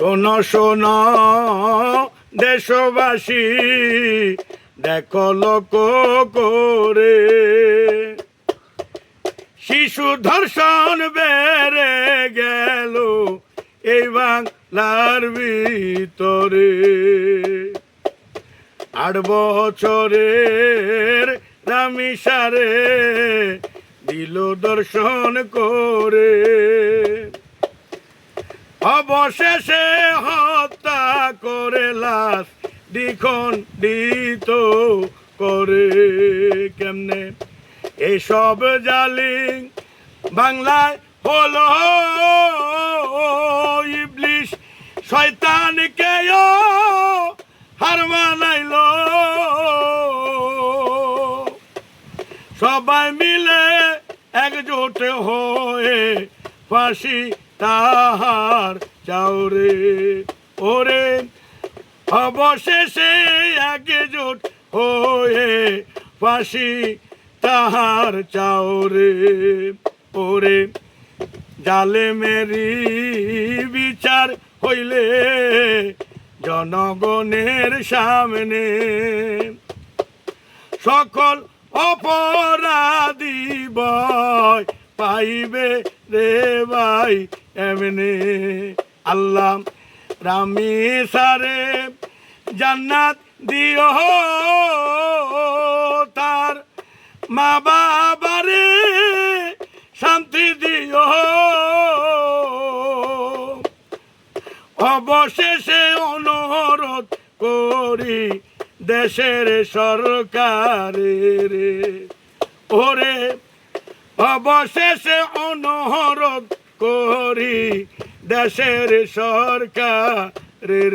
শোনো শোনো দেশবাসী, দেখো লক্ষ্য করে শিশু ধর্ষণ বেড়ে গেল এই বাংলার ভিতরে। 8 বছরের রামিসারে দিল দর্শন করে, অবশেষে হত্যা করে লাশ দ্বিখণ্ডিত করে। কেমনে এসব জালিম বাংলায় হলো, ইবলিশ শয়তানকে হার মানাইল। সবাই মিলে একজোট হয়ে ফাঁসি তাহার চাওরে। ওরে অবশেষে একজোট হয়ে ফাঁসি তাহার চাওরে। ওরে জালেমেরি বিচার হইলে জনগণের সামনে, সকল অপরাধী ভয় পাইবে রে ভাই এমনে। আল্লাহ রামিসারে জান্নাত দিও, তার মা বাবারে শান্তি দিও। অবশেষে অনুরোধ করি দেশের সরকারের, ওরে অবশেষে অনুরোধ করি দেশের সরকারের।